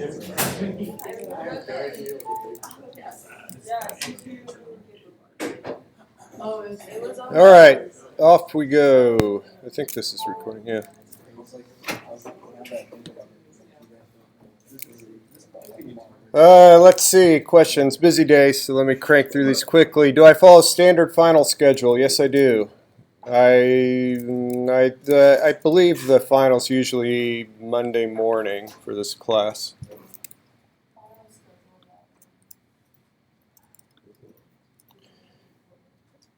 All right, off we go. I think this is recording, yeah. Let's see, questions. Busy day, so let me crank through these quickly. Do I follow standard final schedule? Yes, I do. I believe the final's usually Monday morning for this class.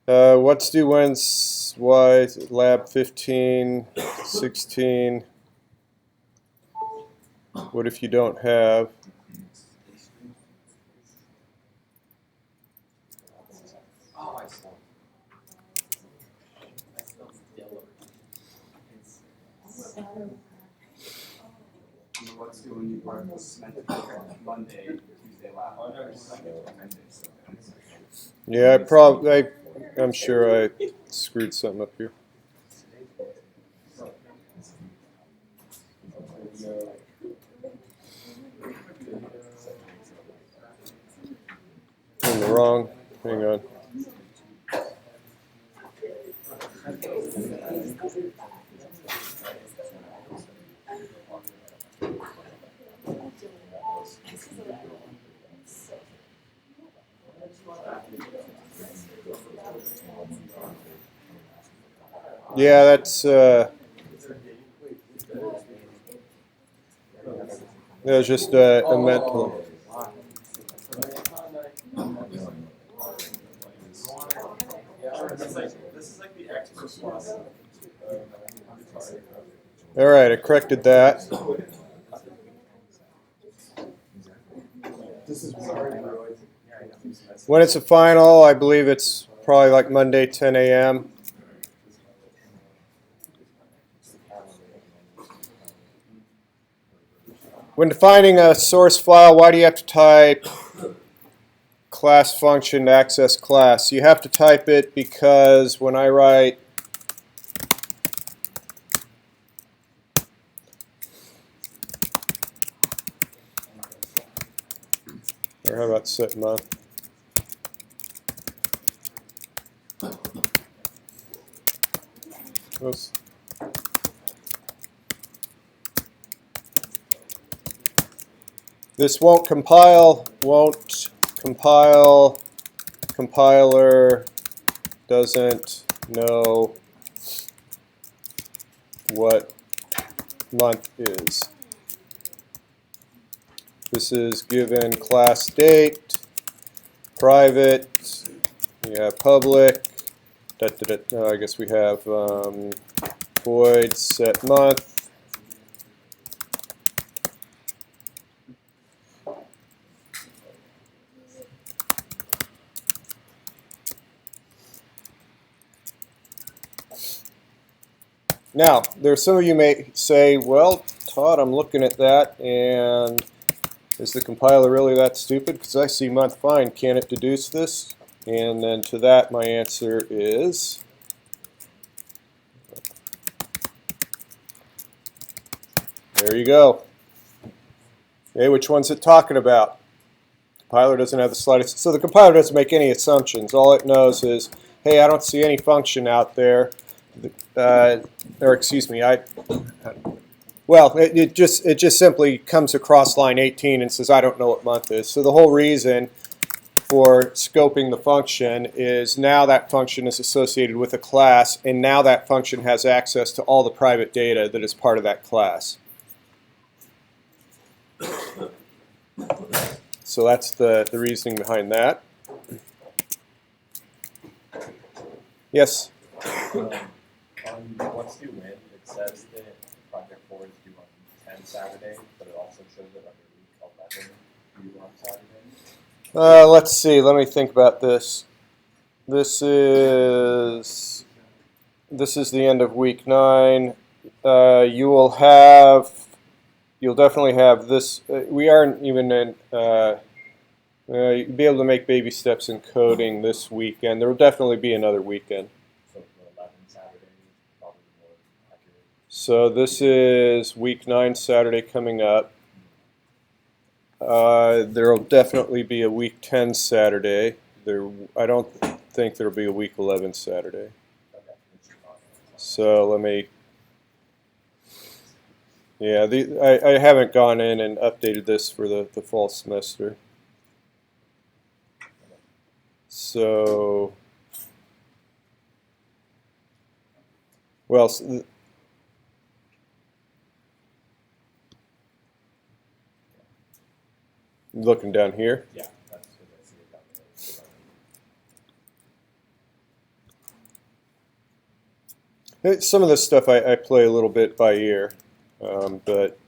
What's due when's why lab 15, 16. What if you don't have? What's doing you part Monday, Tuesday, Yeah, I'm sure I screwed something up here. In the wrong. Hang on. Yeah, that's that was just a mental. All right, I corrected that. When it's a final, I believe it's probably like Monday, 10 a.m. When defining a source file, why do you have to type class function to access class? You have to type it because when I write or how about set month? Oops. This won't compile, compiler doesn't know what month is. This is given class date, private, you have public, I guess we have void set month. Now, there's some of you may say, well, Todd, I'm looking at that, and is the compiler really that stupid? Because I see month fine, can it deduce this? And then to that, my answer is there you go. Okay, which one's it talking about? The compiler doesn't have the slightest, so the compiler doesn't make any assumptions. All it knows is, hey, I don't see any function out there. Or excuse me, well, it just simply comes across line 18 and says I don't know what month is. So the whole reason for scoping the function is now that function is associated with a class, and now that function has access to all the private data that is part of that class. So that's the reasoning behind that. Yes? On what's due when, it says that Project 4 is due on 10 Saturday, but it also shows it under week 11 due on Saturday. Let's see, let me think about this. This is the end of week 9. You'll definitely have this. We aren't even in. You'll be able to make baby steps in coding this weekend. There will definitely be another weekend. So for 11 Saturday is probably more accurate. So this is week 9 Saturday coming up. There'll definitely be a week 10 Saturday. I don't think there'll be a week 11 Saturday. Okay, it's not. So let me. Yeah, I haven't gone in and updated this for the fall semester. So, well, looking down here. Yeah, that's what I see it down there. Some of this stuff I play a little bit by ear, but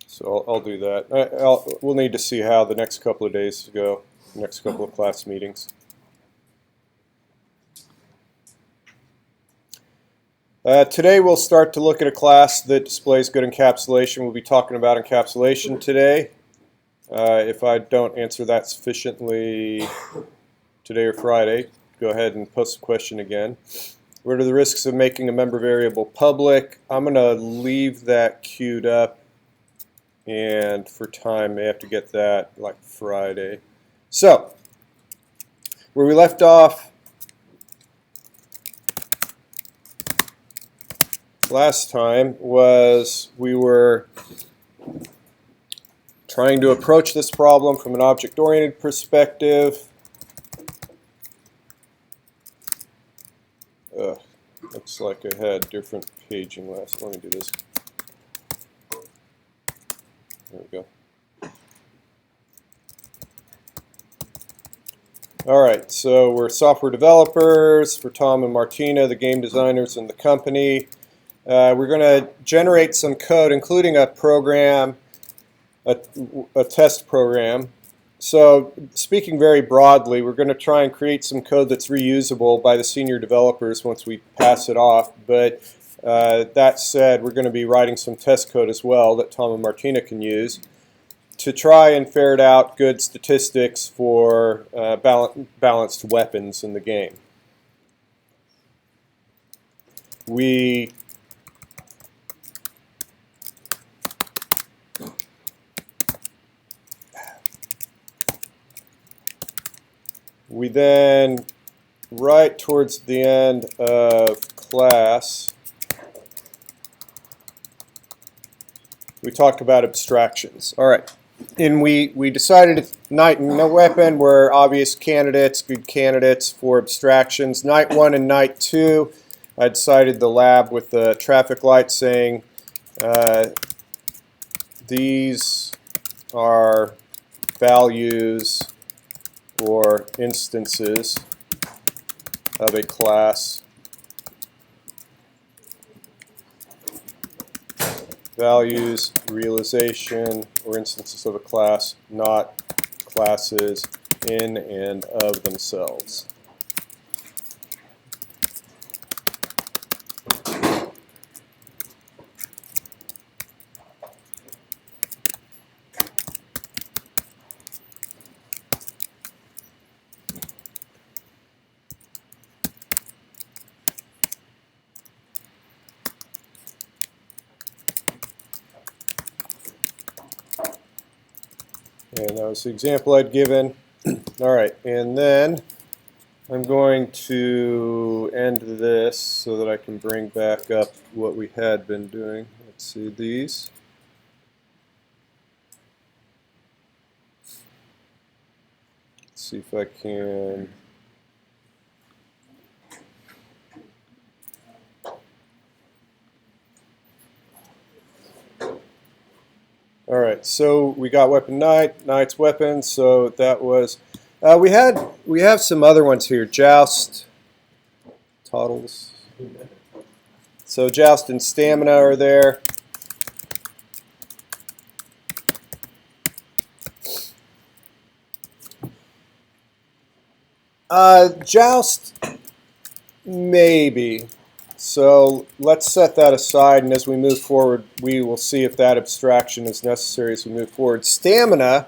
so I'll do that. We'll need to see how the next couple of days go, next couple of class meetings. Today we'll start to look at a class that displays good encapsulation. We'll be talking about encapsulation today. If I don't answer that sufficiently today or Friday, go ahead and post the question again. What are the risks of making a member variable public? I'm going to leave that queued up, and for time, may have to get that like Friday. So, where we left off last time was we were trying to approach this problem from an object-oriented perspective. Looks like I had different paging last. Let me do this. There we go. All right, so we're software developers for Tom and Martina, the game designers in the company. We're going to generate some code, including a program, a test program. So speaking very broadly, we're going to try and create some code that's reusable by the senior developers once we pass it off. But that said, we're going to be writing some test code as well that Tom and Martina can use to try and ferret out good statistics for balanced weapons in the game. We then, right towards the end of class, we talked about abstractions. All right, and we decided Knight and No Weapon were obvious candidates, good candidates for abstractions. Knight 1 and Knight 2, I decided the lab with the traffic light saying these are values or instances of a class. Values, realization, or instances of a class, not classes in and of themselves. And that was the example I'd given. All right, and then I'm going to end this so that I can bring back up what we had been doing. Let's see these. Let's see if I can. All right, so we got weapon Knight, Knight's weapon. So that was we have some other ones here. Joust, Toddles. So Joust and Stamina are there. Joust, maybe. So let's set that aside, and as we move forward, we will see if that abstraction is necessary as we move forward. Stamina,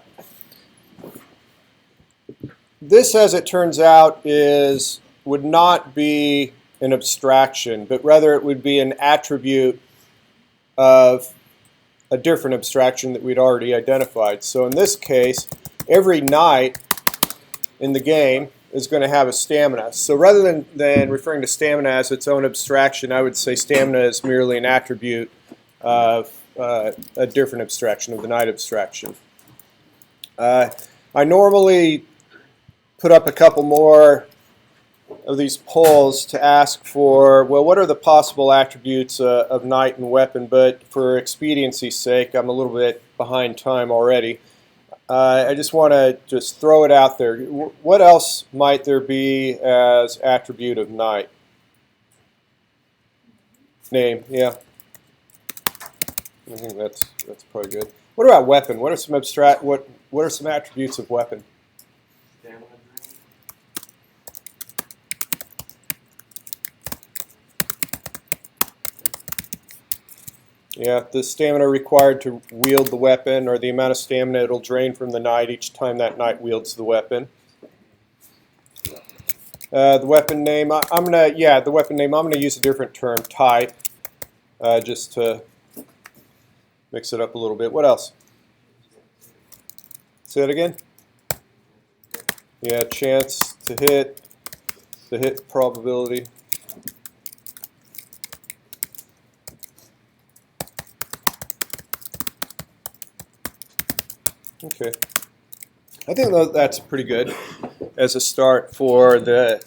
this, as it turns out, would not be an abstraction, but rather it would be an attribute of a different abstraction that we'd already identified. So in this case, every knight in the game is going to have a stamina. So rather than referring to stamina as its own abstraction, I would say stamina is merely an attribute of a different abstraction, of the knight abstraction. I normally put up a couple more of these polls to ask for, well, what are the possible attributes of knight and weapon, but for expediency's sake, I'm a little bit behind time already. I just want to just throw it out there. What else might there be as attribute of knight? Name, yeah. I think that's probably good. What about weapon? What are some what are some attributes of weapon? Yeah, the stamina required to wield the weapon, or the amount of stamina it'll drain from the knight each time that knight wields the weapon. The weapon name, the weapon name, I'm gonna use a different term, type, just to mix it up a little bit. What else? Say that again? Yeah, chance to hit, the hit probability. Okay. I think that's pretty good as a start for the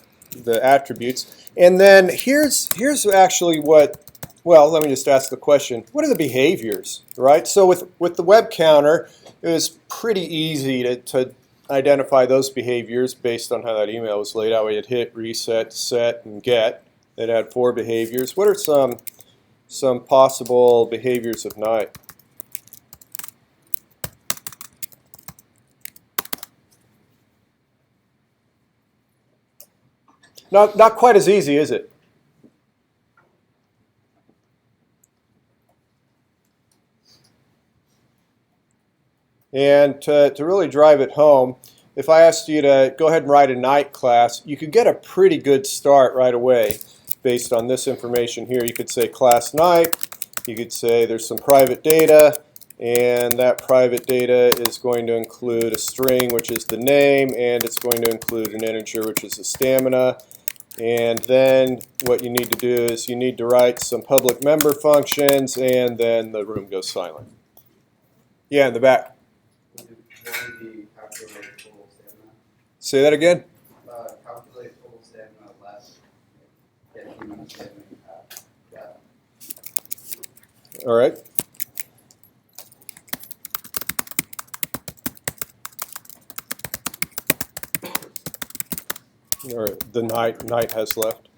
attributes. And then here's actually what, well, let me just ask the question. What are the behaviors, right? So with the web counter, it was pretty easy to identify those behaviors based on how that email was laid out. We had hit, reset, set, and get. It had 4 behaviors. What are some possible behaviors of knight? Not quite as easy, is it? And to really drive it home, if I asked you to go ahead and write a knight class, you could get a pretty good start right away based on this information here. You could say class knight, you could say there's some private data, and that private data is going to include a string, which is the name, and it's going to include an integer, which is the stamina. And then what you need to do is you need to write some public member functions, and then the room goes silent. Yeah, in the back. Say that again? Calculate total stamina less get the amount of stamina you have. All right. Or the knight has left.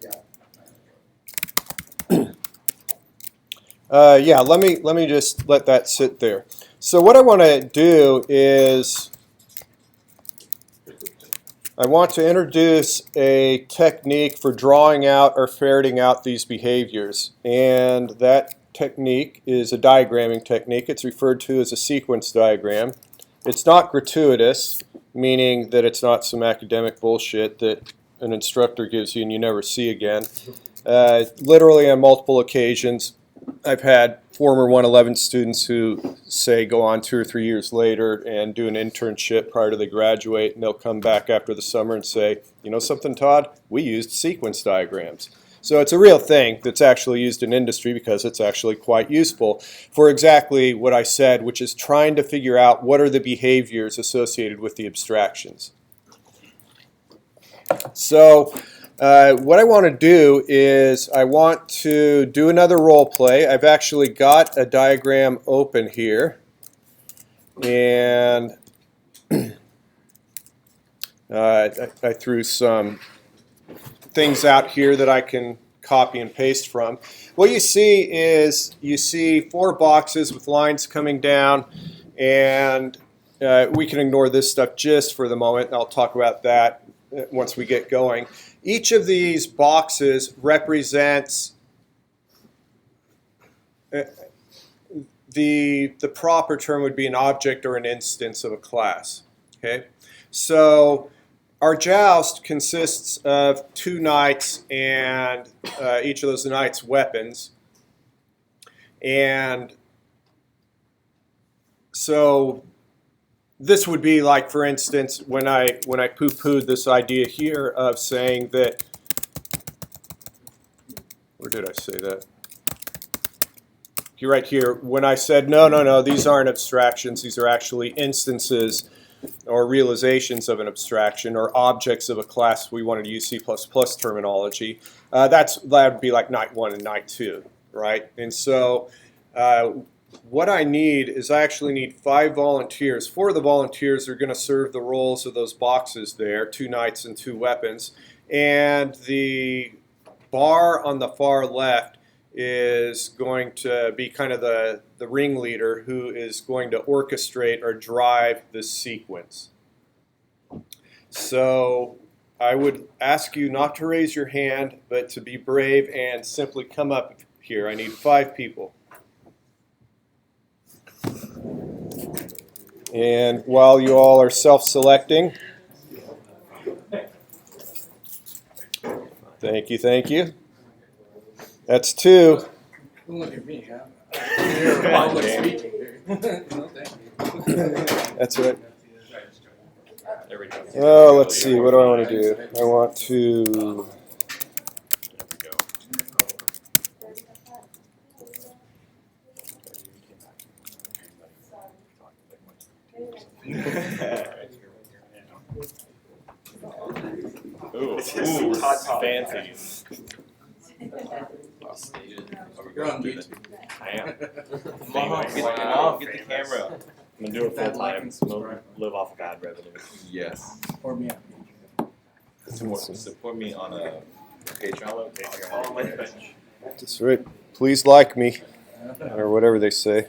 Yeah, let me just let that sit there. So what I want to do is I want to introduce a technique for drawing out or ferreting out these behaviors, and that technique is a diagramming technique. It's referred to as a sequence diagram. It's not gratuitous, meaning that it's not some academic bullshit that an instructor gives you and you never see again. Literally on multiple occasions, I've had former 111 students who say go on 2 or 3 years later and do an internship prior to they graduate, and they'll come back after the summer and say, you know something, Todd? We used sequence diagrams. So it's a real thing that's actually used in industry because it's actually quite useful for exactly what I said, which is trying to figure out what are the behaviors associated with the abstractions. So what I want to do is I want to do another role play. I've actually got a diagram open here, and I threw some things out here that I can copy and paste from. What you see is you see 4 boxes with lines coming down, and we can ignore this stuff just for the moment, and I'll talk about that once we get going. Each of these boxes represents the proper term would be an object or an instance of a class. Okay, so our joust consists of 2 knights and each of those knights' weapons. And so this would be like, for instance, when I poo-pooed this idea here of saying that, where did I say that? Right here, when I said, no, these aren't abstractions, these are actually instances or realizations of an abstraction or objects of a class. We wanted to use C++ terminology. That would be like Knight 1 and Knight 2, right? And so what I need is I actually need 5 volunteers. 4 of the volunteers are going to serve the roles of those boxes there, 2 knights and 2 weapons. And the bar on the far left is going to be kind of the ringleader who is going to orchestrate or drive this sequence. So I would ask you not to raise your hand, but to be brave and simply come up here. I need 5 people. And while you all are self-selecting, thank you. That's 2. Don't look at me, huh? That's right. Oh, let's see. What do I want to do? I want to. Ooh, fancy. You're on YouTube. I am. Mom, get the camera. I'm gonna do it full time. Live off of ad revenue. Yes. Or me. Support me on a Patreon. On my bench. That's right. Please like me, or whatever they say.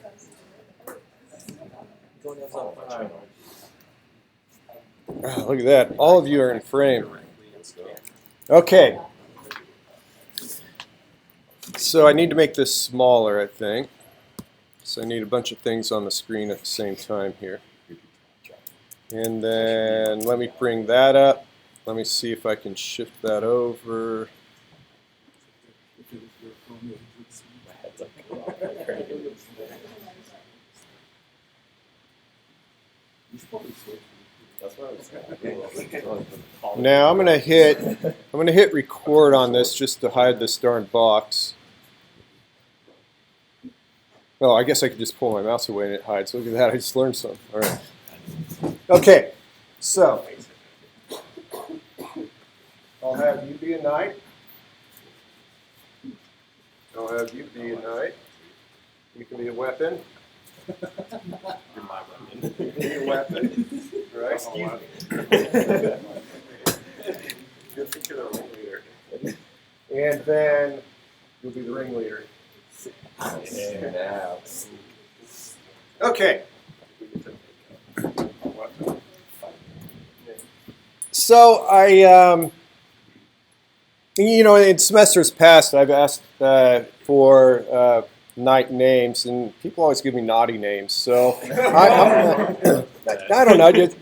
Oh, look at that. All of you are in frame. Okay. So I need to make this smaller, I think. So I need a bunch of things on the screen at the same time here. And then let me bring that up. Let me see if I can shift that over. Now I'm gonna hit record on this just to hide this darn box. Oh, I guess I could just pull my mouse away and it hides. Look at that, I just learned something. All right. Okay, so I'll have you be a knight. I'll have you be a knight. You can be a weapon. You're my weapon. You can be a weapon. Right? Excuse me. You're thinking of the ringleader. And then you'll be the ringleader. Yeah. Okay. So in semesters past, I've asked for night names, and people always give me naughty names. So I don't know. It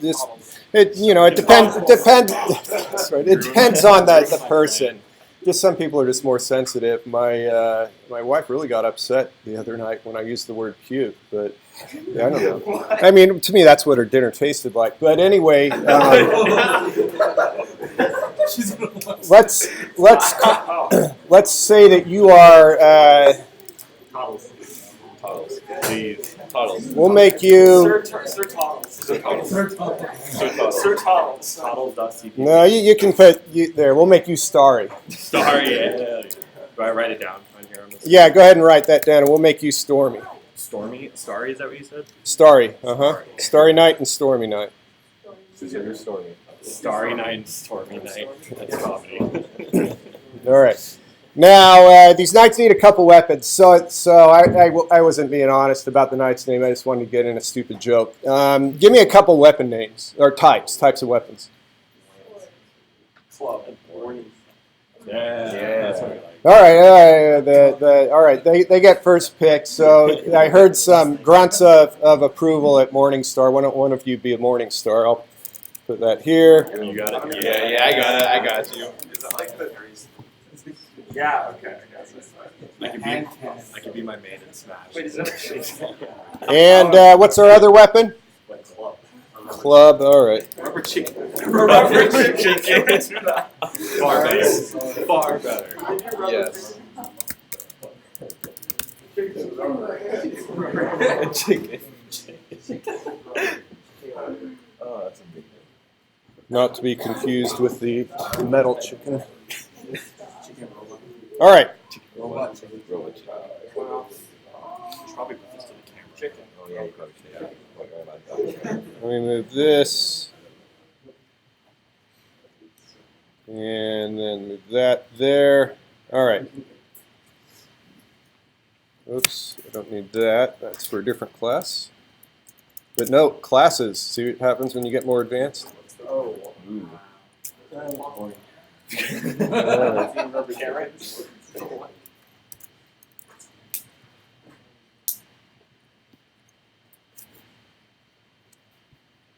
depends. That's right. It depends on the person. Just some people are just more sensitive. My wife really got upset the other night when I used the word puke, but yeah, I don't know. I mean, to me, that's what her dinner tasted like. But anyway, let's say that you are. Toddles. Please. Toddles. We'll make you. Sir Toddles. Sir Toddles. Sir Toddles. Sir Toddles. Toddles.cp. No, you can put you there. We'll make you Starry. Starry, yeah. Do I write it down on here on this? Yeah, go ahead and write that down, and we'll make you Stormy. Stormy? Starry, is that what you said? Starry, Starry Night and Stormy Night. You're Stormy. Starry Night and Stormy Night. That's comedy. All right. Now, these knights need a couple weapons, so I wasn't being honest about the knight's name. I just wanted to get in a stupid joke. Give me a couple weapon names, or types of weapons. Club. Yeah. That's what we like. All right. They get first pick. So I heard some grunts of approval at Morningstar. Why don't one of you be a Morningstar? put that here. You got it? Yeah, I got it. I got you. Yeah, okay, I guess. I could be my main in Smash. Wait, is that And what's our other weapon? club? Club, all right. Rubber chicken. Rubber chicken. Far better. Far better. Yes. Chicken. Oh, that's a big one. Not to be confused with the metal chicken. All right. Robot chicken. Robot chicken. Probably put this to the camera. Chicken. Oh yeah, you probably should. Yeah. Let me move this. And then move that there. All right. Oops, I don't need that. That's for a different class. But no, classes. See what happens when you get more advanced? Oh. Ooh.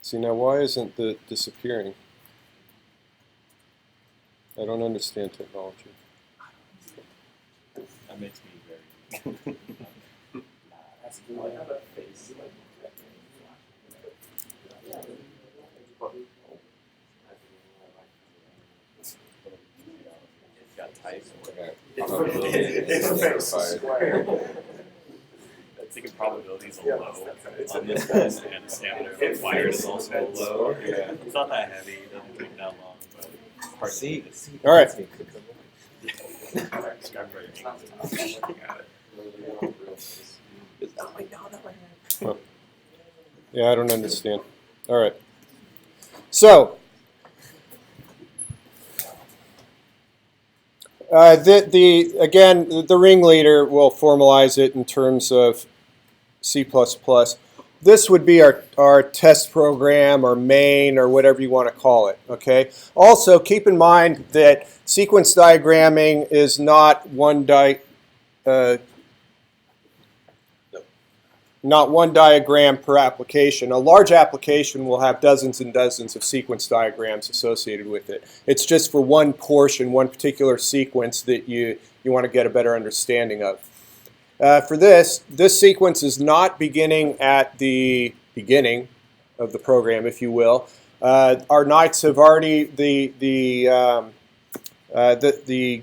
See, now why isn't the disappearing? I don't understand technology. That makes me very. Got types. I think probability is low on this one, and stamina required is also low. Yeah. It's not that heavy, it doesn't take that long, but it's hard to All right. Yeah, I don't understand. All right. So, again, the ringleader will formalize it in terms of C++. This would be our test program or main or whatever you want to call it. Okay. Also, keep in mind that sequence diagramming is not one diagram per application. A large application will have dozens and dozens of sequence diagrams associated with it. It's just for one portion, one particular sequence that you want to get a better understanding of. For this sequence is not beginning at the beginning of the program, if you will. Our knights have already, the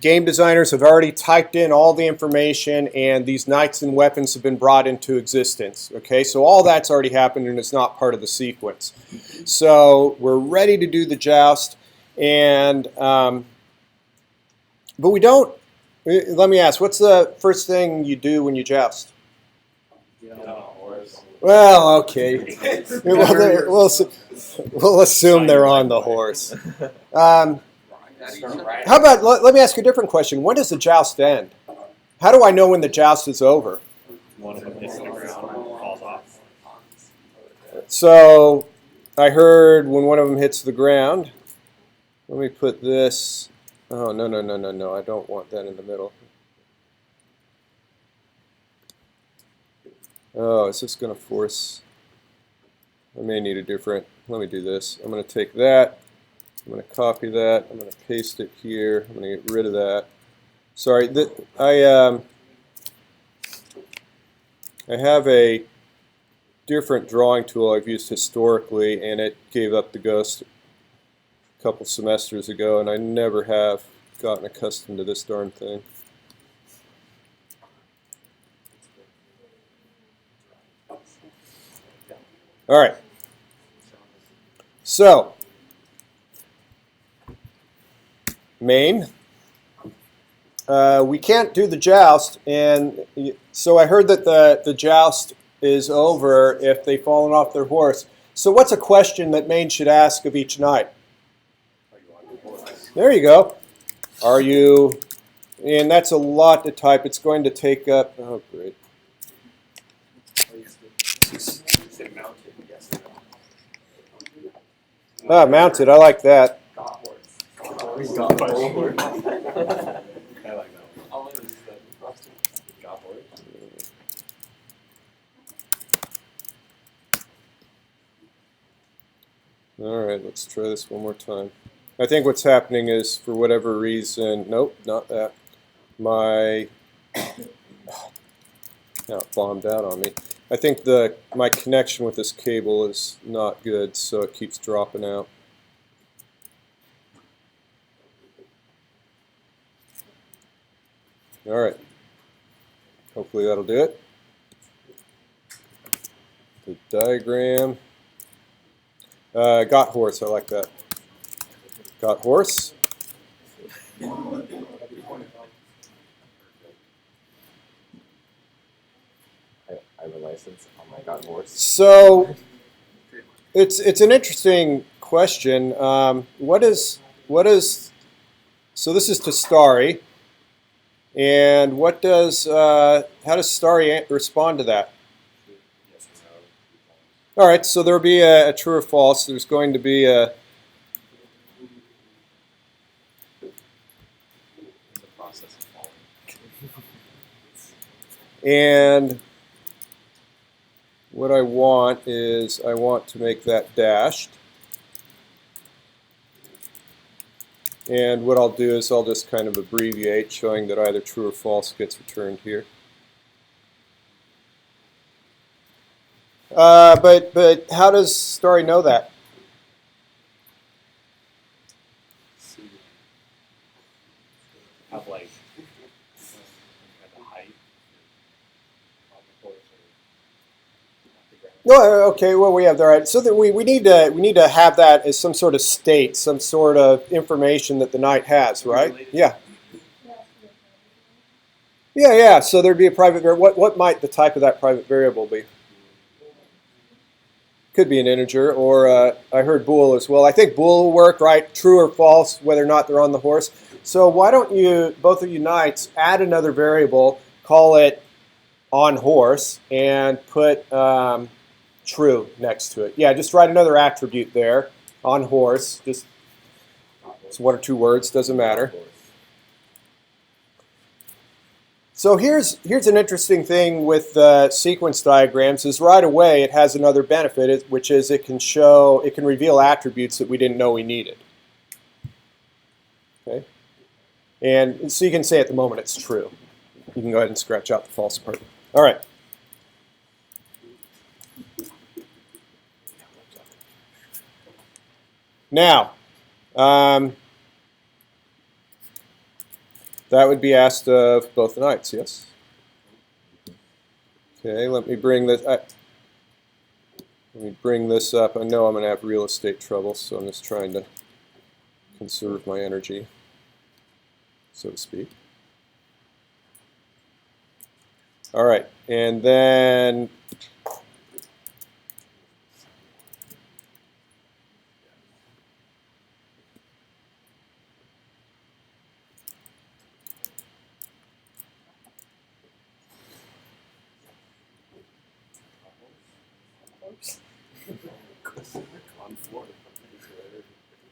game designers have already typed in all the information, and these knights and weapons have been brought into existence. Okay, so all that's already happened, and it's not part of the sequence. So we're ready to do the joust, and but we don't. Let me ask, what's the first thing you do when you joust? Well, okay. We'll assume they're on the horse. How about, let me ask you a different question. When does the joust end? How do I know when the joust is over? One of them hits the ground and falls off. So I heard when one of them hits the ground. Let me put this. Oh, no. I don't want that in the middle. Oh, is this going to force? I may need a different. Let me do this. I'm going to take that. I'm going to copy that. I'm going to paste it here. I'm going to get rid of that. Sorry, I have a different drawing tool I've used historically, and it gave up the ghost a couple semesters ago, and I never have gotten accustomed to this darn thing. All right. So, main. We can't do the joust, and so I heard that the joust is over if they've fallen off their horse. So what's a question that main should ask of each knight? There you go. Are you, and that's a lot to type. It's going to take up, oh great. Ah, mounted, I like that. All right, let's try this one more time. I think what's happening is, for whatever reason, nope, not that. Now it bombed out on me. I think my connection with this cable is not good, so it keeps dropping out. All right. Hopefully that'll do it. The diagram. Got horse, I like that. Got horse. I have a license on my got horse. So it's an interesting question. So this is to Starry, and how does Starry respond to that? Yes or no. All right, so there'll be a true or false. There's going to be a In the process of falling. and what I want to make that dashed. And what I'll do is I'll just kind of abbreviate, showing that either true or false gets returned here. But how does Starry know that? Have like the height on the horse or No, okay. Well, we have that right. So that we need to have that as some sort of state, some sort of information that the knight has, right? Yeah. Yeah. So there'd be a private variable. What might the type of that private variable be? Could be an integer, or I heard bool as well. I think bool will work, right? True or false, whether or not they're on the horse. So why don't you, both of you knights, add another variable, call it on horse, and put true next to it. Yeah, just write another attribute there, on horse. Just it's one or two words, doesn't matter. So here's an interesting thing with sequence diagrams is right away it has another benefit, which is it can reveal attributes that we didn't know we needed. Okay, and so you can say at the moment it's true. You can go ahead and scratch out the false part. All right. Now, that would be asked of both the knights, yes? Okay, let me bring this up. I know I'm going to have real estate trouble, so I'm just trying to conserve my energy, so to speak. All right, and then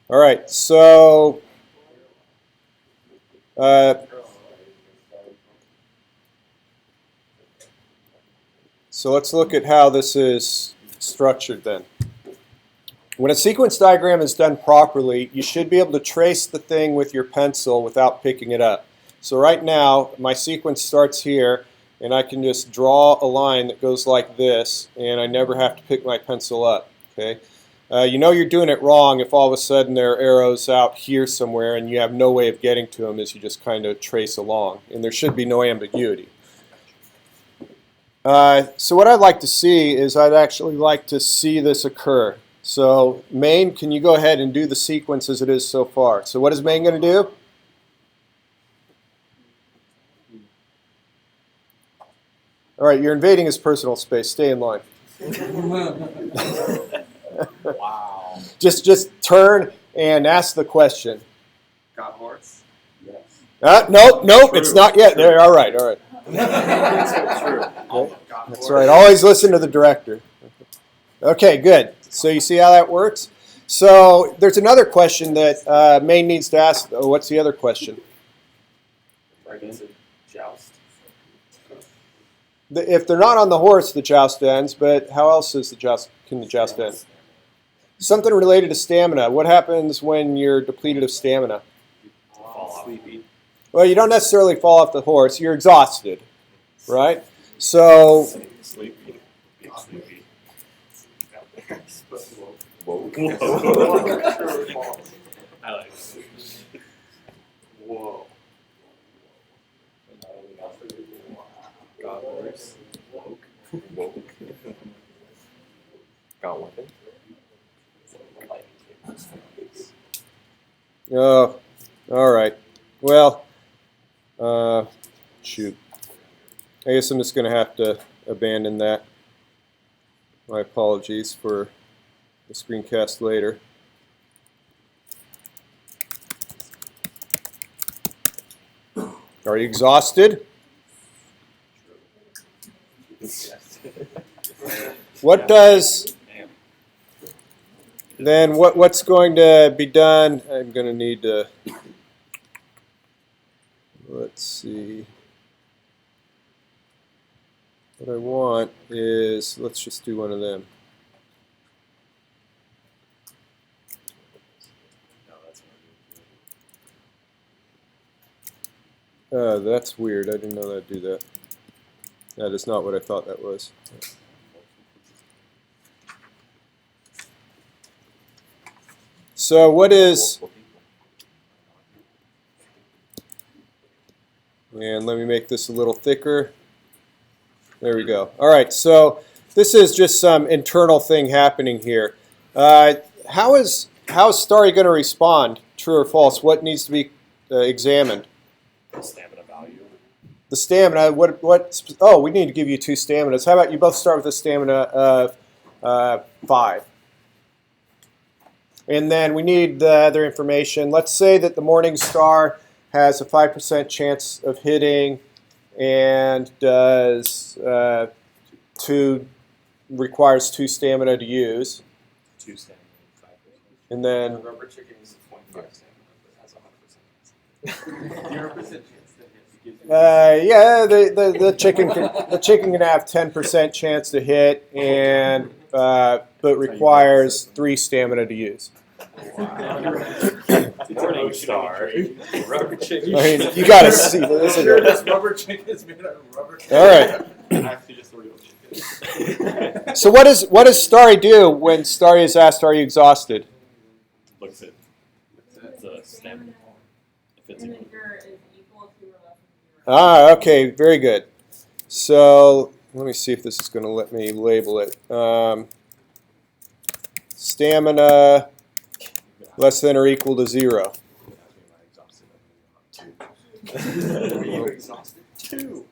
all right, so let's look at how this is structured then. When a sequence diagram is done properly, you should be able to trace the thing with your pencil without picking it up. So right now, my sequence starts here, and I can just draw a line that goes like this, and I never have to pick my pencil up. Okay, you know you're doing it wrong if all of a sudden there are arrows out here somewhere and you have no way of getting to them as you just kind of trace along, and there should be no ambiguity. So what I'd like to see is I'd actually like to see this occur. So main, can you go ahead and do the sequence as it is so far? So what is main going to do? All right, you're invading his personal space. Stay in line. Wow. Just turn and ask the question. Got horse? Yes. Nope, True. it's not yet. There, all right. True. That's right. Always listen to the director. Okay, good. So you see how that works? So there's another question that Maine needs to ask. Oh, what's the other question? Joust. If they're not on the horse, the joust ends. But how else is can the joust end? Something related to stamina. What happens when you're depleted of stamina? Fall off. Sleepy. Well, you don't necessarily fall off the horse. You're exhausted, right? So, Sleepy. Being sleepy. Whoa. I like it. Whoa. Got worse. Woke. Got weapon. oh, all right. Well, shoot. I guess I'm just going to have to abandon that. My apologies for the screencast later. Are you exhausted? What does then what's going to be done? I'm going to need to, let's see. What I want is, let's just do one of them. That's weird. I didn't know that'd do that. That is not what I thought that was. So what is, and let me make this a little thicker. There we go. All right, so this is just some internal thing happening here. How is Starry going to respond? True or false? What needs to be examined? Stamina value. The stamina. What? Oh, we need to give you 2 staminas. How about you both start with a stamina of 5? And then we need the other information. Let's say that the Morning Star has a 5% chance of hitting and does requires 2 stamina to use. 2 stamina, 5%. And then Rubber chicken is 0.5 stamina, but has 100%. 0% chance that yeah, the chicken can have 10% chance to hit and but requires 3 stamina to use. Morning Star. Rubber chicken. I mean, you got to see this. This rubber chicken is made out of rubber. All right. Actually, just a real chicken. So what does Starry do when Starry is asked, "Are you exhausted?" Looks at the stamina. If it's equal. Ah, okay, very good. So let me see if this is going to let me label it. Stamina less than or equal to 0. Are you exhausted? 2.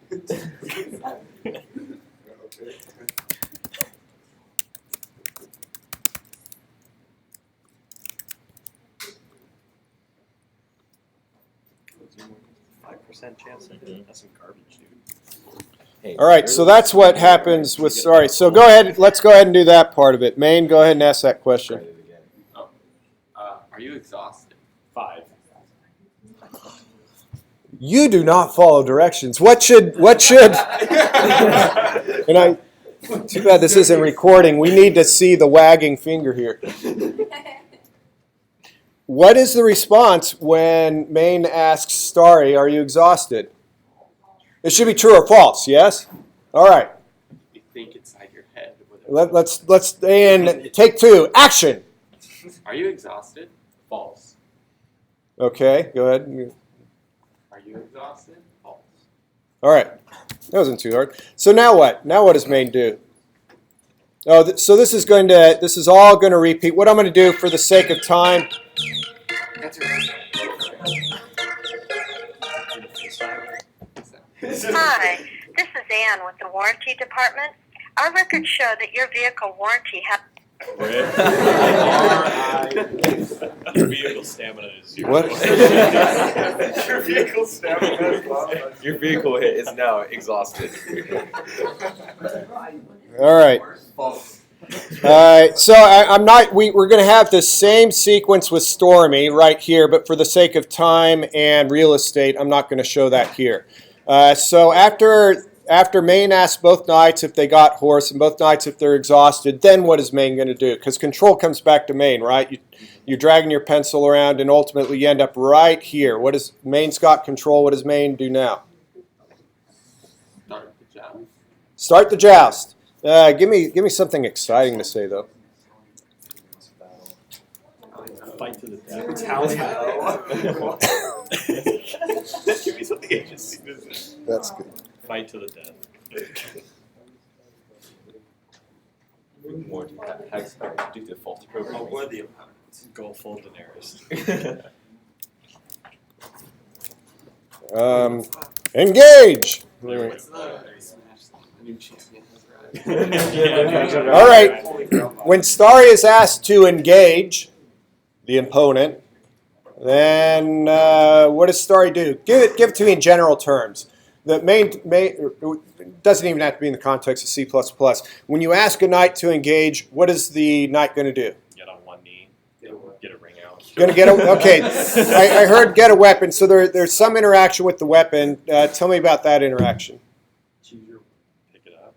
Chance of hitting. That's some garbage, dude. Hey, All right, so that's what happens with Starry. So go ahead, let's go ahead and do that part of it. Maine, go ahead and ask that question. Are you exhausted? 5. You do not follow directions. What should and I too bad this isn't recording. We need to see the wagging finger here. What is the response when Maine asks Starry, "Are you exhausted?" It should be true or false, yes? All right. You think inside your head. Let's and take 2. Action. Are you exhausted? False. Okay, go ahead. Are you exhausted? False. All right. That wasn't too hard. So now what? Now what does Maine do? Oh, so this is all going to repeat. What I'm going to do for the sake of time. Hi, this is Ann with the warranty department. Our records show that your vehicle warranty has... Your vehicle stamina is 0. What? Your vehicle stamina. Your vehicle is now exhausted. All right. False. So I'm not. We're going to have the same sequence with Stormy right here, but for the sake of time and real estate, I'm not going to show that here. So after after main asks both knights if they got horse and both knights if they're exhausted, then what is main going to do? Because control comes back to main, right? You're dragging your pencil around and ultimately you end up right here. What is main's got control? What does main do now? Start the joust. Start the joust. Give me something exciting to say though. Fight to the death. Give me something agency business. That's good. Fight to the death. More tax due to faulty programming. Or the opponents. Go full Daenerys. Engage. All right. When Starry is asked to engage the opponent, then what does Starry do? Give it to me in general terms. The main doesn't even have to be in the context of C++. When you ask a knight to engage, what is the knight going to do? Get on one knee. Get a ring out. Going to get a okay. I heard get a weapon. So there's some interaction with the weapon. Tell me about that interaction. Pick it up.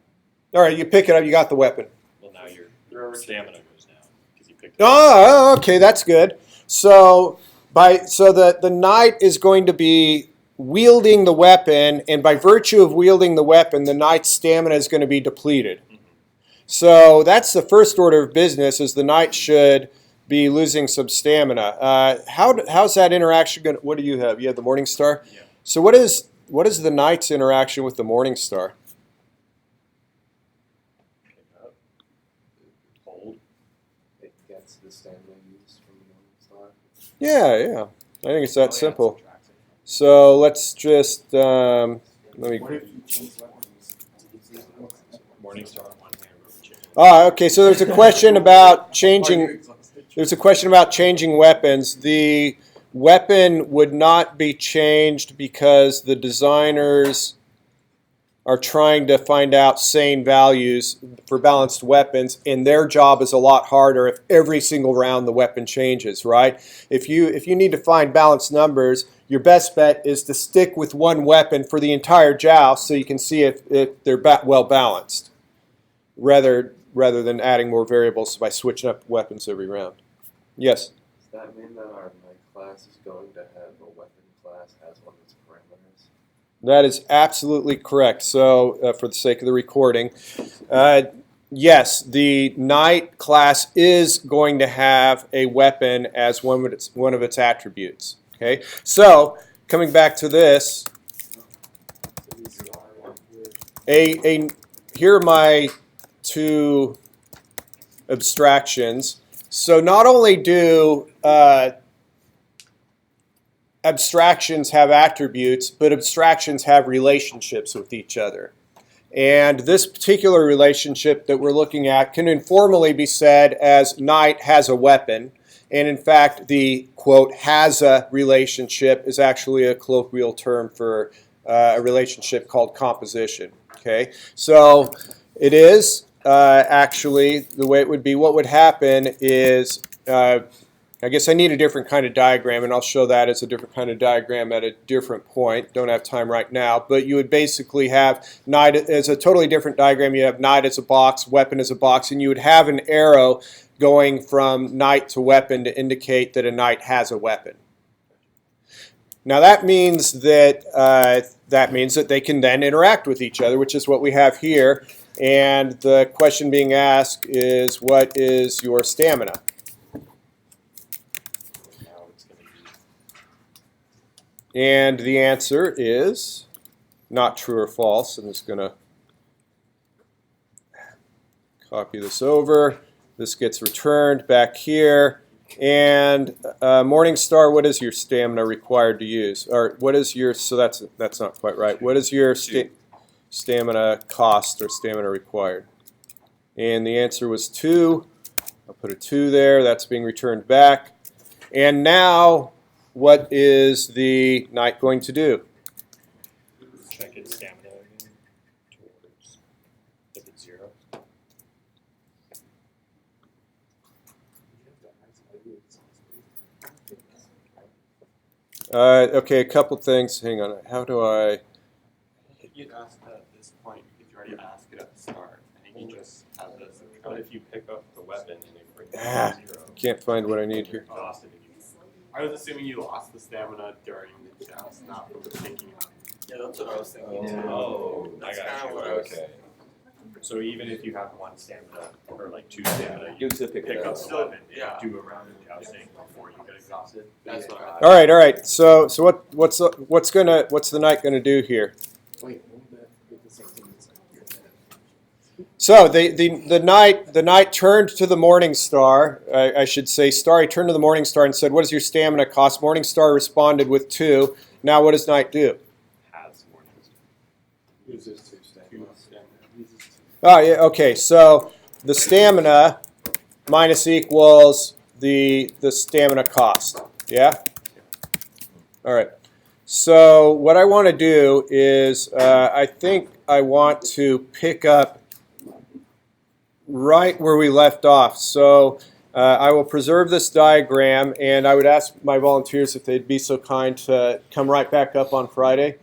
All right, you pick it up. You got the weapon. Well, now your stamina goes down because you picked it up. Oh, okay, that's good. So the knight is going to be wielding the weapon, and by virtue of wielding the weapon, the knight's stamina is going to be depleted. So that's the first order of business: is the knight should be losing some stamina. How's that interaction going? What do you have? You have the Morning Star. Yeah. So what is the knight's interaction with the Morning Star? Pick up. Hold. It gets the stamina used from the Morning Star. Yeah. I think it's that simple. So let's just let me. Morning Star on one hand, rubber chicken. Okay. So there's a question about changing. There's a question about changing weapons. The weapon would not be changed because the designers are trying to find out sane values for balanced weapons, and their job is a lot harder if every single round the weapon changes, right? If you need to find balanced numbers, your best bet is to stick with one weapon for the entire joust so you can see if they're well balanced, rather than adding more variables by switching up weapons every round. Yes? Does that mean that our knight class is going to have a weapon class as one of its parameters? That is absolutely correct. So, for the sake of the recording, yes, the knight class is going to have a weapon as one of its attributes. Okay, so coming back to this, here are my two abstractions. So not only do abstractions have attributes, but abstractions have relationships with each other. And this particular relationship that we're looking at can informally be said as knight has a weapon. And in fact, the, quote, has a relationship is actually a colloquial term for a relationship called composition. Okay, so it is actually the way it would be. What would happen is, I guess I need a different kind of diagram, and I'll show that as a different kind of diagram at a different point. Don't have time right now, but you would basically have knight as a totally different diagram. You have knight as a box, weapon as a box, and you would have an arrow going from knight to weapon to indicate that a knight has a weapon. Now that means that they can then interact with each other, which is what we have here. And the question being asked is, what is your stamina? And the answer is not true or false. I'm just going to copy this over. This gets returned back here. And Morningstar, what is your stamina required to use? Or what is your, so that's not quite right. What is your stamina cost or stamina required? And the answer was 2. I'll put a 2 there. That's being returned back. And now, what is the knight going to do? Check its stamina towards if it's 0. Okay, a couple things. Hang on. How do I? You'd ask that this already ask it at the start. I think you just have this. But if you pick up the weapon and it brings Ah. you to 0, Can't find what I need here. exhausted and you I was assuming you lost the stamina during the joust, not from the picking up. Yeah, that's what I was thinking too. Oh, That's I got kinda you. what I was- Okay. So even if you have 1 stamina or like 2 stamina, you You can pick it up up. the weapon and Yeah. do a round of jousting before you get exhausted. That's what I All right. So what's the knight gonna do here? Wait, So the knight turned to the Morning Star. I should say, Starry turned to the Morning Star and said, "What does your stamina cost?" Morning Star responded with 2. Now what does knight do? Has more uses 2 stamina. Oh yeah. Okay. So the stamina minus equals the stamina cost. Yeah. All right. So what I want to do is I think I want to pick up right where we left off. So I will preserve this diagram, and I would ask my volunteers if they'd be so kind to come right back up on Friday,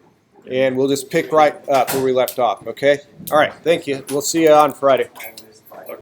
and we'll just pick right up where we left off, okay? All right, thank you. We'll see you on Friday.